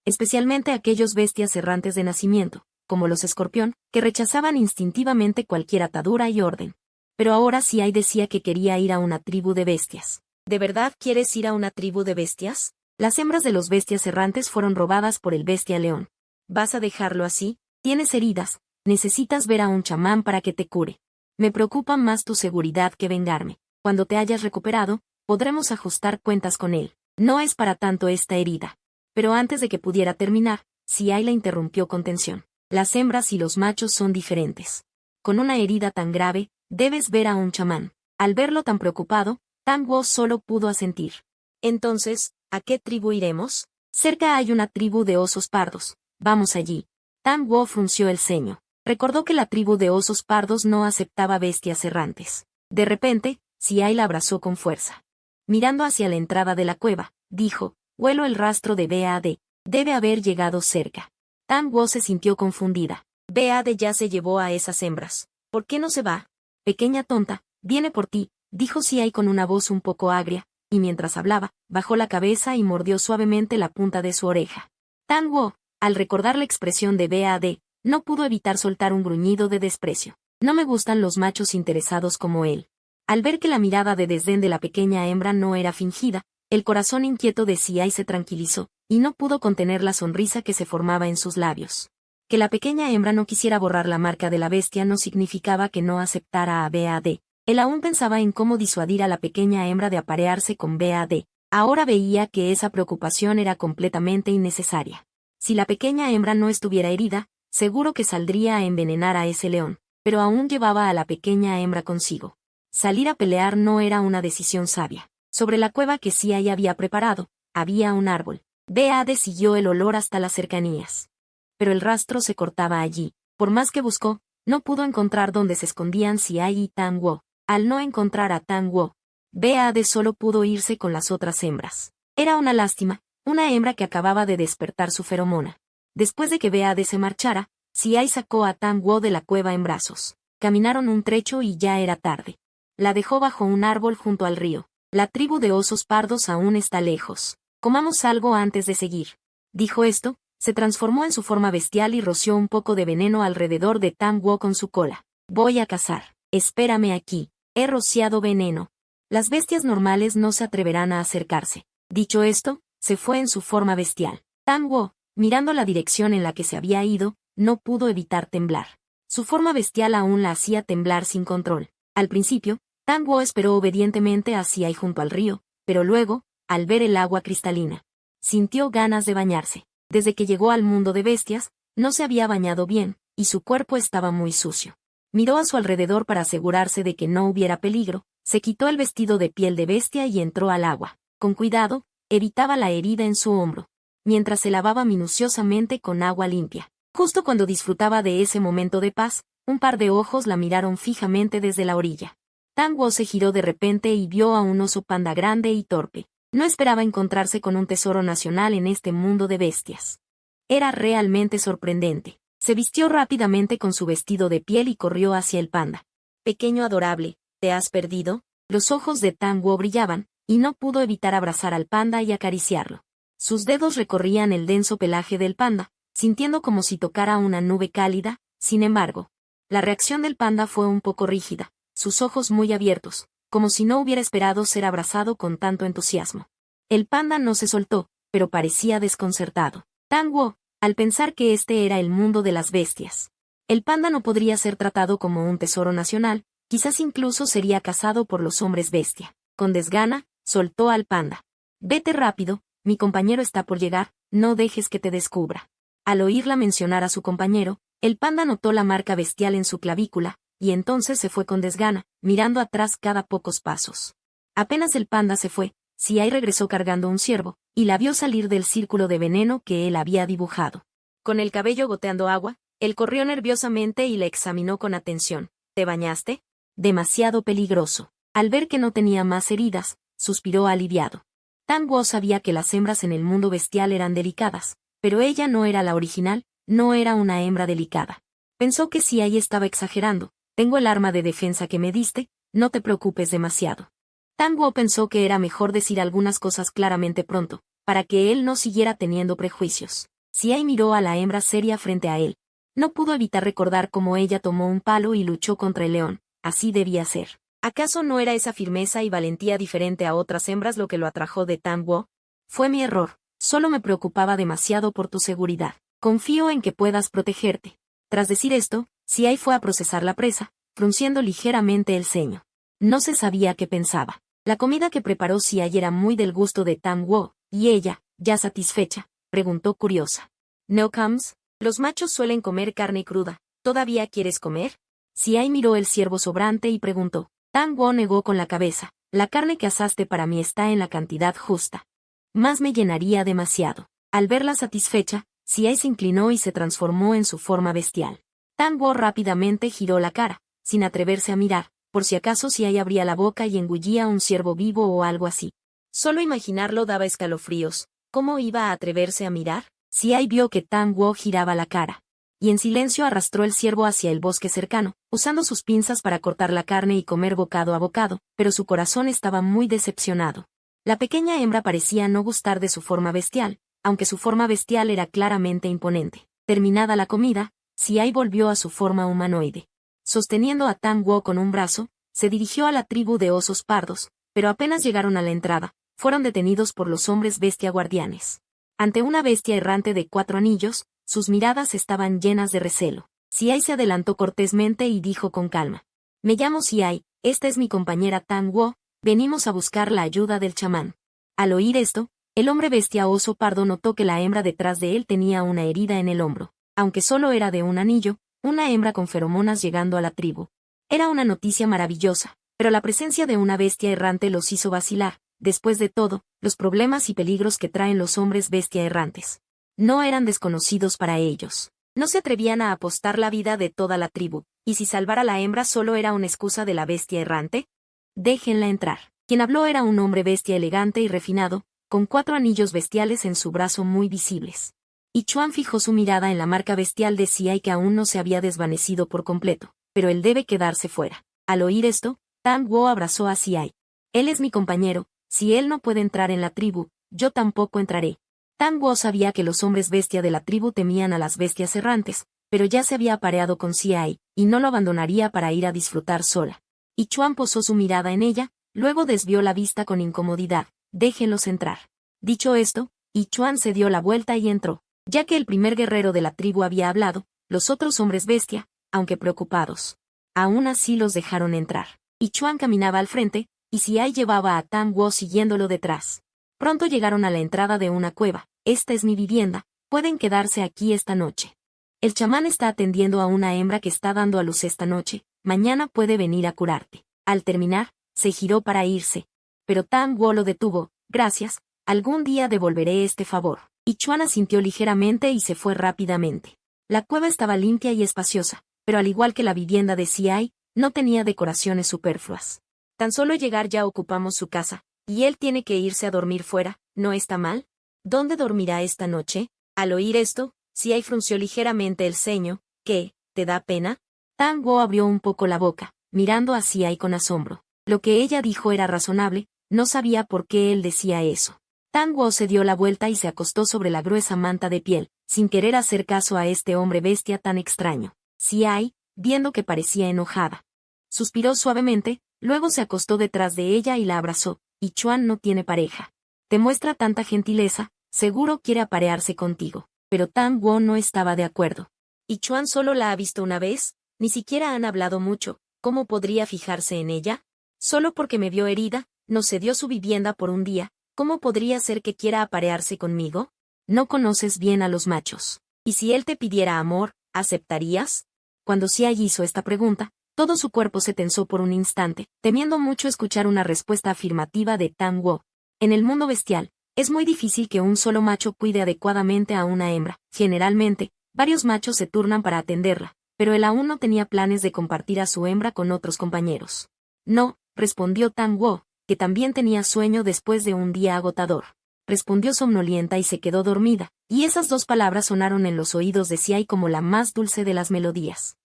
Especialmente aquellos bestias errantes de nacimiento, como los escorpión, que rechazaban instintivamente cualquier atadura y orden. Pero ahora Xiai decía que quería ir a una tribu de bestias. ¿De verdad quieres ir a una tribu de bestias? Las hembras de los bestias errantes fueron robadas por el bestia león. ¿Vas a dejarlo así? Tienes heridas, necesitas ver a un chamán para que te cure. Me preocupa más tu seguridad que vengarme. Cuando te hayas recuperado, podremos ajustar cuentas con él. No es para tanto esta herida. Pero antes de que pudiera terminar, Xiai la interrumpió con tensión. Las hembras y los machos son diferentes. Con una herida tan grave, debes ver a un chamán. Al verlo tan preocupado, Tang-wo solo pudo asentir. Entonces, ¿a qué tribu iremos? Cerca hay una tribu de osos pardos. Vamos allí. Tang-wo frunció el ceño. Recordó que la tribu de osos pardos no aceptaba bestias errantes. De repente, Xiai la abrazó con fuerza. Mirando hacia la entrada de la cueva, dijo, huelo el rastro de Bad. Debe haber llegado cerca. Tang-wo se sintió confundida. Bad ya se llevó a esas hembras. ¿Por qué no se va? Pequeña tonta, viene por ti, dijo Xiai con una voz un poco agria, y mientras hablaba, bajó la cabeza y mordió suavemente la punta de su oreja. Tang-wo, al recordar la expresión de Bad, no pudo evitar soltar un gruñido de desprecio. No me gustan los machos interesados como él. Al ver que la mirada de desdén de la pequeña hembra no era fingida, el corazón inquieto de Xiai se tranquilizó, y no pudo contener la sonrisa que se formaba en sus labios. Que la pequeña hembra no quisiera borrar la marca de la bestia no significaba que no aceptara a Bad. Él aún pensaba en cómo disuadir a la pequeña hembra de aparearse con Bad. Ahora veía que esa preocupación era completamente innecesaria. Si la pequeña hembra no estuviera herida, seguro que saldría a envenenar a ese león, pero aún llevaba a la pequeña hembra consigo. Salir a pelear no era una decisión sabia. Sobre la cueva que Xiai había preparado, había un árbol. Bad siguió el olor hasta las cercanías. Pero el rastro se cortaba allí. Por más que buscó, No pudo encontrar dónde se escondían Siai y Tang Wo. Al no encontrar a Tang Wo, Beade solo pudo irse con las otras hembras. Era una lástima, una hembra que acababa de despertar su feromona. Después de que Beade se marchara, Siai sacó a Tang Wo de la cueva en brazos. Caminaron un trecho y ya era tarde. La dejó bajo un árbol junto al río. La tribu de osos pardos aún está lejos. Comamos algo antes de seguir. Dijo esto, se transformó en su forma bestial y roció un poco de veneno alrededor de Tang Wo con su cola. Voy a cazar. Espérame aquí. He rociado veneno. Las bestias normales no se atreverán a acercarse. Dicho esto, se fue en su forma bestial. Tang Wo, mirando la dirección en la que se había ido, no pudo evitar temblar. Su forma bestial aún la hacía temblar sin control. Al principio, Tang Wo esperó obedientemente hacia y junto al río, pero luego, al ver el agua cristalina, sintió ganas de bañarse. Desde que llegó al mundo de bestias, no se había bañado bien, y su cuerpo estaba muy sucio. Miró a su alrededor para asegurarse de que no hubiera peligro, se quitó el vestido de piel de bestia y entró al agua. Con cuidado, evitaba la herida en su hombro, mientras se lavaba minuciosamente con agua limpia. Justo cuando disfrutaba de ese momento de paz, un par de ojos la miraron fijamente desde la orilla. Tang Wo se giró de repente y vio a un oso panda grande y torpe. No esperaba encontrarse con un tesoro nacional en este mundo de bestias. Era realmente sorprendente. Se vistió rápidamente con su vestido de piel y corrió hacia el panda. Pequeño adorable, ¿te has perdido? Los ojos de Tang Wo brillaban, y no pudo evitar abrazar al panda y acariciarlo. Sus dedos recorrían el denso pelaje del panda, sintiendo como si tocara una nube cálida. Sin embargo, la reacción del panda fue un poco rígida, sus ojos muy abiertos, como si no hubiera esperado ser abrazado con tanto entusiasmo. El panda no se soltó, pero parecía desconcertado. Tang Wo, al pensar que este era el mundo de las bestias. El panda no podría ser tratado como un tesoro nacional, quizás incluso sería cazado por los hombres bestia. Con desgana, soltó al panda. Vete rápido, mi compañero está por llegar, no dejes que te descubra. Al oírla mencionar a su compañero, el panda notó la marca bestial en su clavícula, y entonces se fue con desgana, mirando atrás cada pocos pasos. Apenas el panda se fue, Siai regresó cargando un ciervo, y la vio salir del círculo de veneno que él había dibujado. Con el cabello goteando agua, él corrió nerviosamente y la examinó con atención. ¿Te bañaste? Demasiado peligroso. Al ver que no tenía más heridas, suspiró aliviado. Tang Wo sabía que las hembras en el mundo bestial eran delicadas, pero ella no era la original, no era una hembra delicada. Pensó que Siai estaba exagerando. Tengo el arma de defensa que me diste, no te preocupes demasiado. Tang Wo pensó que era mejor decir algunas cosas claramente pronto, para que él no siguiera teniendo prejuicios. Siai miró a la hembra seria frente a él. No pudo evitar recordar cómo ella tomó un palo y luchó contra el león. Así debía ser. ¿Acaso no era esa firmeza y valentía diferente a otras hembras lo que lo atrajo de Tang Wo? Fue mi error, solo me preocupaba demasiado por tu seguridad. Confío en que puedas protegerte. Tras decir esto, Siai fue a procesar la presa, frunciendo ligeramente el ceño. No se sabía qué pensaba. La comida que preparó Siai era muy del gusto de Tang Wo, y ella, ya satisfecha, preguntó curiosa. ¿No comes? Los machos suelen comer carne cruda. ¿Todavía quieres comer? Siai miró el ciervo sobrante y preguntó. Tang Wo negó con la cabeza. La carne que asaste para mí está en la cantidad justa. Más me llenaría demasiado. Al verla satisfecha, Siai se inclinó y se transformó en su forma bestial. Tang Wo rápidamente giró la cara, sin atreverse a mirar, por si acaso Siai abría la boca y engullía un ciervo vivo o algo así. Solo imaginarlo daba escalofríos. ¿Cómo iba a atreverse a mirar? Siai vio que Tang Wo giraba la cara, y en silencio arrastró el ciervo hacia el bosque cercano, usando sus pinzas para cortar la carne y comer bocado a bocado, pero su corazón estaba muy decepcionado. La pequeña hembra parecía no gustar de su forma bestial, aunque su forma bestial era claramente imponente. Terminada la comida, Siai volvió a su forma humanoide. Sosteniendo a Tang Wo con un brazo, se dirigió a la tribu de osos pardos, pero apenas llegaron a la entrada, fueron detenidos por los hombres bestia guardianes. Ante una bestia errante de 4 anillos, sus miradas estaban llenas de recelo. Siai se adelantó cortésmente y dijo con calma. Me llamo Siai, esta es mi compañera Tang Wo, venimos a buscar la ayuda del chamán. Al oír esto, el hombre bestia oso pardo notó que la hembra detrás de él tenía una herida en el hombro. Aunque solo era de un anillo, una hembra con feromonas llegando a la tribu. Era una noticia maravillosa, pero la presencia de una bestia errante los hizo vacilar. Después de todo, los problemas y peligros que traen los hombres bestia errantes no eran desconocidos para ellos. No se atrevían a apostar la vida de toda la tribu, ¿Y si salvar a la hembra solo era una excusa de la bestia errante? Déjenla entrar. Quien habló era un hombre bestia elegante y refinado, con 4 anillos bestiales en su brazo muy visibles. Y Chuan fijó su mirada en la marca bestial de Xiai que aún no se había desvanecido por completo, pero él debe quedarse fuera. Al oír esto, Tang Wo abrazó a Xiai. Él es mi compañero, si él no puede entrar en la tribu, yo tampoco entraré. Tang Wo sabía que los hombres bestia de la tribu temían a las bestias errantes, pero ya se había apareado con Xiai, y no lo abandonaría para ir a disfrutar sola. Y Chuan posó su mirada en ella, luego desvió la vista con incomodidad. Déjenlos entrar. Dicho esto, y Chuan se dio la vuelta y entró. Ya que el primer guerrero de la tribu había hablado, los otros hombres bestia, aunque preocupados, aún así los dejaron entrar. Y Chuan caminaba al frente, y Xiai llevaba a Tang Wo siguiéndolo detrás. Pronto llegaron a la entrada de una cueva. Esta es mi vivienda, pueden quedarse aquí esta noche. El chamán está atendiendo a una hembra que está dando a luz esta noche, mañana puede venir a curarte. Al terminar, se giró para irse. Pero Tang Wo lo detuvo. Gracias, algún día devolveré este favor. Y Chuan asintió ligeramente y se fue rápidamente. La cueva estaba limpia y espaciosa, pero al igual que la vivienda de Xiai, no tenía decoraciones superfluas. Tan solo llegar ya ocupamos su casa, y él tiene que irse a dormir fuera, ¿no está mal? ¿Dónde dormirá esta noche? Al oír esto, Xiai frunció ligeramente el ceño. ¿Qué, te da pena? Tang Wo abrió un poco la boca, mirando a Xiai con asombro. Lo que ella dijo era razonable, no sabía por qué él decía eso. Tang Wo se dio la vuelta y se acostó sobre la gruesa manta de piel, sin querer hacer caso a este hombre bestia tan extraño. Xiai, viendo que parecía enojada, suspiró suavemente, luego se acostó detrás de ella y la abrazó. Y Chuan no tiene pareja. Te muestra tanta gentileza, seguro quiere aparearse contigo. Pero Tang Wo no estaba de acuerdo. Y Chuan solo la ha visto una vez, ni siquiera han hablado mucho, ¿cómo podría fijarse en ella? Solo porque me vio herida, nos cedió su vivienda por un día. ¿Cómo podría ser que quiera aparearse conmigo? No conoces bien a los machos. ¿Y si él te pidiera amor, aceptarías? Cuando Xiai hizo esta pregunta, todo su cuerpo se tensó por un instante, temiendo mucho escuchar una respuesta afirmativa de Tang Wo. En el mundo bestial, es muy difícil que un solo macho cuide adecuadamente a una hembra. Generalmente, varios machos se turnan para atenderla, pero él aún no tenía planes de compartir a su hembra con otros compañeros. No, respondió Tang Wo, que también tenía sueño después de un día agotador. Respondió somnolienta y se quedó dormida, y esas 2 palabras sonaron en los oídos de Xiai como la más dulce de las melodías.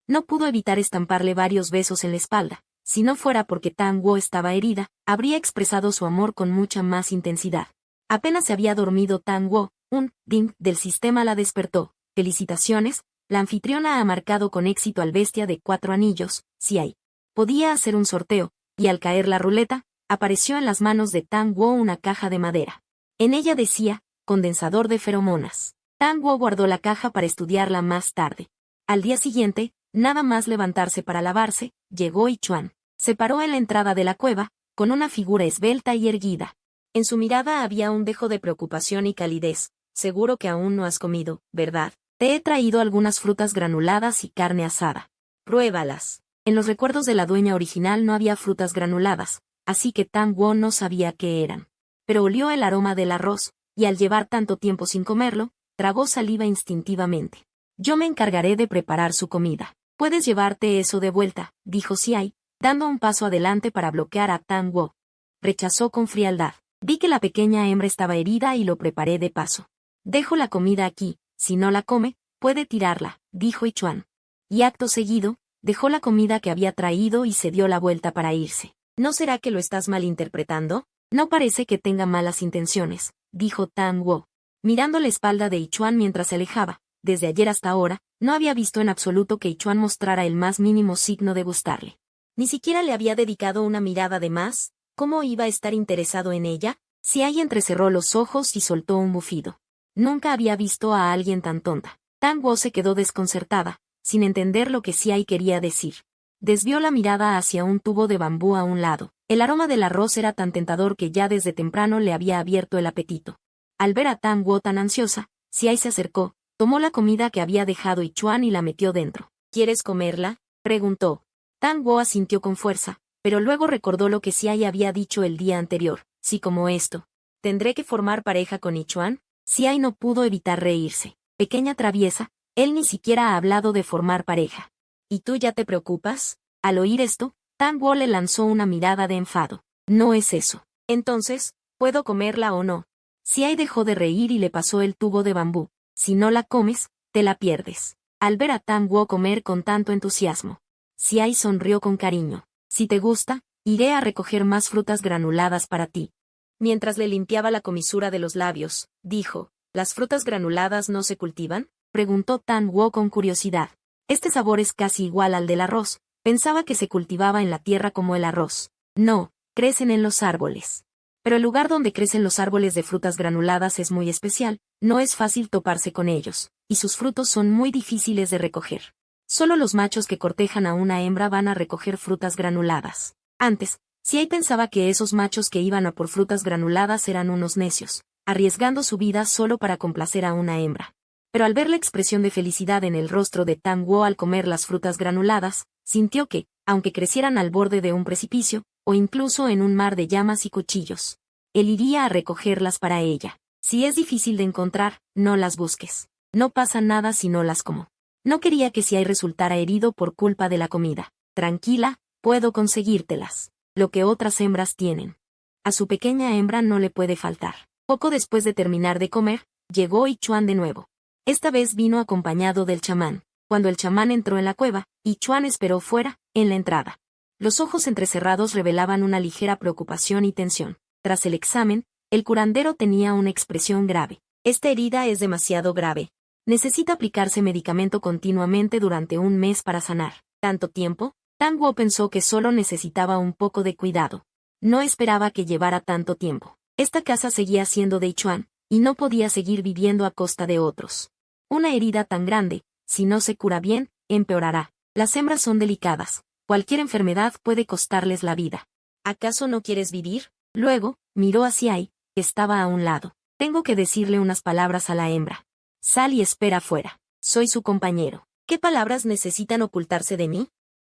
No pudo evitar estamparle varios besos en la espalda. Si no fuera porque Tang Wo estaba herida, habría expresado su amor con mucha más intensidad. Apenas se había dormido Tang Wo, un ding del sistema la despertó. Felicitaciones, la anfitriona ha marcado con éxito al bestia de 4 anillos, Xiai. Podía hacer un sorteo, y al caer la ruleta, apareció en las manos de Tang Wo una caja de madera. En ella decía, condensador de feromonas. Tang Wo guardó la caja para estudiarla más tarde. Al día siguiente, nada más levantarse para lavarse, llegó y Chuan. Se paró en la entrada de la cueva, con una figura esbelta y erguida. En su mirada había un dejo de preocupación y calidez. Seguro que aún no has comido, ¿verdad? Te he traído algunas frutas granuladas y carne asada. Pruébalas. En los recuerdos de la dueña original no había frutas granuladas, así que Tang Wo no sabía qué eran. Pero olió el aroma del arroz, y al llevar tanto tiempo sin comerlo, tragó saliva instintivamente. Yo me encargaré de preparar su comida. Puedes llevarte eso de vuelta, dijo Xiai, dando un paso adelante para bloquear a Tang Wo. Rechazó con frialdad. Vi que la pequeña hembra estaba herida y lo preparé de paso. Dejo la comida aquí, si no la come, puede tirarla, dijo Chuan. Y acto seguido, dejó la comida que había traído y se dio la vuelta para irse. ¿No será que lo estás malinterpretando? No parece que tenga malas intenciones, dijo Tang Wo, mirando la espalda de Ichuan mientras se alejaba. Desde ayer hasta ahora, no había visto en absoluto que Ichuan mostrara el más mínimo signo de gustarle. Ni siquiera le había dedicado una mirada de más. ¿Cómo iba a estar interesado en ella? Xiai entrecerró los ojos y soltó un bufido. Nunca había visto a alguien tan tonta. Tang Wo se quedó desconcertada, sin entender lo que Xiai quería decir. Desvió la mirada hacia un tubo de bambú a un lado. El aroma del arroz era tan tentador que ya desde temprano le había abierto el apetito. Al ver a Tang Wo tan ansiosa, Xiai se acercó, tomó la comida que había dejado Ichuan y la metió dentro. ¿Quieres comerla?, preguntó. Tang Wo asintió con fuerza, pero luego recordó lo que Xiai había dicho el día anterior. Sí, como esto. ¿Tendré que formar pareja con Ichuan? Xiai no pudo evitar reírse. Pequeña traviesa, él ni siquiera ha hablado de formar pareja. ¿Y tú ya te preocupas? Al oír esto, Tang Wo le lanzó una mirada de enfado. No es eso. Entonces, ¿puedo comerla o no? Xiai dejó de reír y le pasó el tubo de bambú. Si no la comes, te la pierdes. Al ver a Tang Wo comer con tanto entusiasmo, Xiai sonrió con cariño. Si te gusta, iré a recoger más frutas granuladas para ti. Mientras le limpiaba la comisura de los labios, dijo, ¿las frutas granuladas no se cultivan? Preguntó Tang Wo con curiosidad. Este sabor es casi igual al del arroz. Pensaba que se cultivaba en la tierra como el arroz. No, crecen en los árboles. Pero el lugar donde crecen los árboles de frutas granuladas es muy especial, no es fácil toparse con ellos, y sus frutos son muy difíciles de recoger. Solo los machos que cortejan a una hembra van a recoger frutas granuladas. Antes, Xiai pensaba que esos machos que iban a por frutas granuladas eran unos necios, arriesgando su vida solo para complacer a una hembra. Pero al ver la expresión de felicidad en el rostro de Tang Wo al comer las frutas granuladas, sintió que, aunque crecieran al borde de un precipicio, o incluso en un mar de llamas y cuchillos, él iría a recogerlas para ella. Si es difícil de encontrar, no las busques. No pasa nada si no las como. No quería que Xiai resultara herido por culpa de la comida. Tranquila, puedo conseguírtelas. Lo que otras hembras tienen. A su pequeña hembra no le puede faltar. Poco después de terminar de comer, llegó Yichuan de nuevo. Esta vez vino acompañado del chamán. Cuando el chamán entró en la cueva, Yichuan esperó fuera, en la entrada. Los ojos entrecerrados revelaban una ligera preocupación y tensión. Tras el examen, el curandero tenía una expresión grave. Esta herida es demasiado grave. Necesita aplicarse medicamento continuamente durante un mes para sanar. ¿Tanto tiempo? Tang Wo pensó que solo necesitaba un poco de cuidado. No esperaba que llevara tanto tiempo. Esta casa seguía siendo de Yichuan, y no podía seguir viviendo a costa de otros. Una herida tan grande, si no se cura bien, empeorará. Las hembras son delicadas. Cualquier enfermedad puede costarles la vida. ¿Acaso no quieres vivir? Luego, miró a Xiai, que estaba a un lado. Tengo que decirle unas palabras a la hembra. Sal y espera afuera. Soy su compañero. ¿Qué palabras necesitan ocultarse de mí?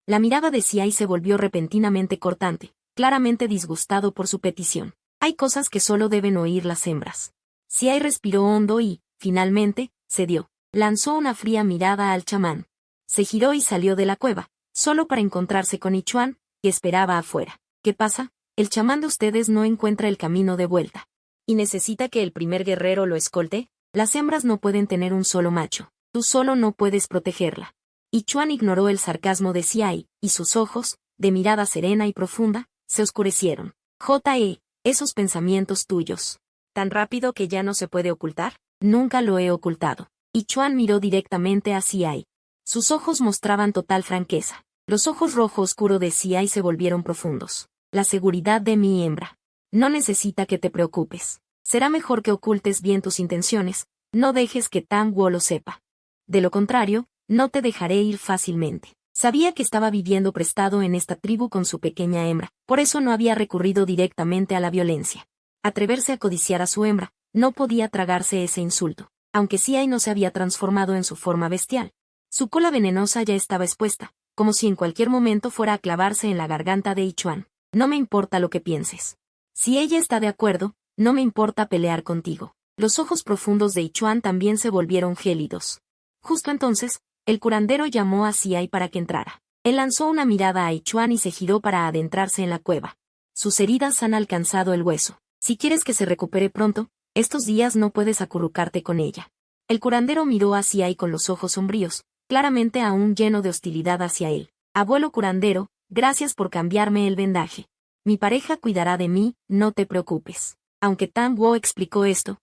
La mirada de Xiai se volvió repentinamente cortante, claramente disgustado por su petición. Hay cosas que solo deben oír las hembras. Xiai respiró hondo y, finalmente, cedió. Lanzó una fría mirada al chamán. Se giró y salió de la cueva, solo para encontrarse con Yichuan, que esperaba afuera. ¿Qué pasa? El chamán de ustedes no encuentra el camino de vuelta. ¿Y necesita que el primer guerrero lo escolte? Las hembras no pueden tener un solo macho. Tú solo no puedes protegerla. Yichuan ignoró el sarcasmo de Xiai, y sus ojos, de mirada serena y profunda, se oscurecieron. Esos pensamientos tuyos. ¿Tan rápido que ya no se puede ocultar? Nunca lo he ocultado. Yichuan miró directamente a Xiai. Sus ojos mostraban total franqueza. Los ojos rojo oscuro de Xiai se volvieron profundos. La seguridad de mi hembra. No necesita que te preocupes. Será mejor que ocultes bien tus intenciones, no dejes que Tang Wo lo sepa. De lo contrario, no te dejaré ir fácilmente. Sabía que estaba viviendo prestado en esta tribu con su pequeña hembra, por eso no había recurrido directamente a la violencia. Atreverse a codiciar a su hembra, no podía tragarse ese insulto, aunque Xiai no se había transformado en su forma bestial. Su cola venenosa ya estaba expuesta, como si en cualquier momento fuera a clavarse en la garganta de Yichuan. No me importa lo que pienses. Si ella está de acuerdo, no me importa pelear contigo. Los ojos profundos de Yichuan también se volvieron gélidos. Justo entonces, el curandero llamó a Xiai para que entrara. Él lanzó una mirada a Yichuan y se giró para adentrarse en la cueva. Sus heridas han alcanzado el hueso. Si quieres que se recupere pronto, estos días no puedes acurrucarte con ella. El curandero miró a Xiai con los ojos sombríos, claramente aún lleno de hostilidad hacia él. Abuelo curandero, gracias por cambiarme el vendaje. Mi pareja cuidará de mí, no te preocupes. Aunque Tang Wo explicó esto,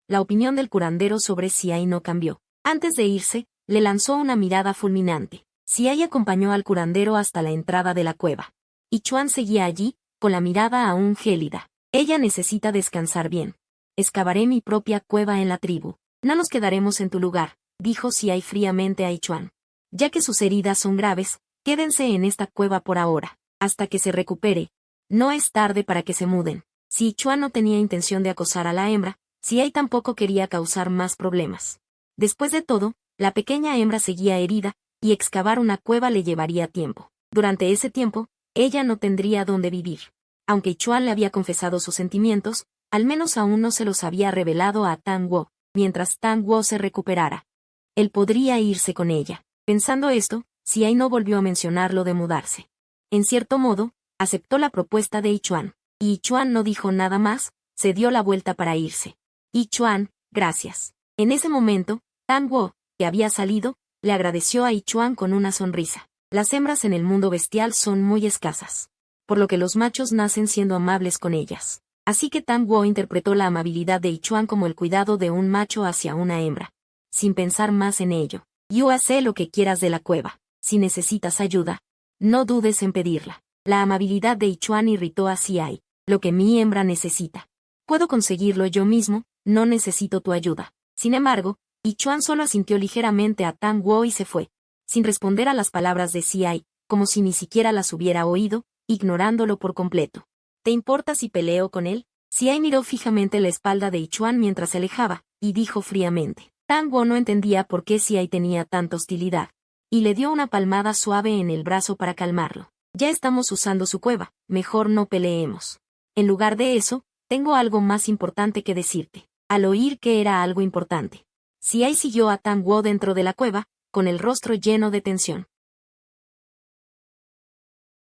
la opinión del curandero sobre Xiai no cambió. Antes de irse, le lanzó una mirada fulminante. Xiai acompañó al curandero hasta la entrada de la cueva. Yichuan seguía allí, con la mirada aún gélida. Ella necesita descansar bien. Excavaré mi propia cueva en la tribu. No nos quedaremos en tu lugar, dijo Xiai fríamente a Yichuan. Ya que sus heridas son graves, quédense en esta cueva por ahora, hasta que se recupere. No es tarde para que se muden. Si Yichuan no tenía intención de acosar a la hembra, Xiai tampoco quería causar más problemas. Después de todo, la pequeña hembra seguía herida, y excavar una cueva le llevaría tiempo. Durante ese tiempo, ella no tendría dónde vivir. Aunque Yichuan le había confesado sus sentimientos, al menos aún no se los había revelado a Tang Wo. Mientras Tang Wo se recuperara, él podría irse con ella. Pensando esto, Xiai no volvió a mencionar lo de mudarse. En cierto modo, aceptó la propuesta de Yichuan. Y Yichuan no dijo nada más, se dio la vuelta para irse. Yichuan, gracias. En ese momento, Tang Wo, que había salido, le agradeció a Yichuan con una sonrisa. Las hembras en el mundo bestial son muy escasas, por lo que los machos nacen siendo amables con ellas. Así que Tang Wo interpretó la amabilidad de Yichuan como el cuidado de un macho hacia una hembra. Sin pensar más en ello. Yo haré lo que quieras de la cueva. Si necesitas ayuda, no dudes en pedirla. La amabilidad de Yichuan irritó a Xiai. Lo que mi hembra necesita. Puedo conseguirlo yo mismo, no necesito tu ayuda. Sin embargo, Yichuan solo asintió ligeramente a Tang Wo y se fue, sin responder a las palabras de Xiai, como si ni siquiera las hubiera oído, ignorándolo por completo. ¿Te importa si peleo con él? Xiai miró fijamente la espalda de Yichuan mientras se alejaba, y dijo fríamente. Tang Wo no entendía por qué Xiai tenía tanta hostilidad, y le dio una palmada suave en el brazo para calmarlo. Ya estamos usando su cueva, mejor no peleemos. En lugar de eso, tengo algo más importante que decirte. Al oír que era algo importante, Xiai siguió a Tang Wo dentro de la cueva, con el rostro lleno de tensión.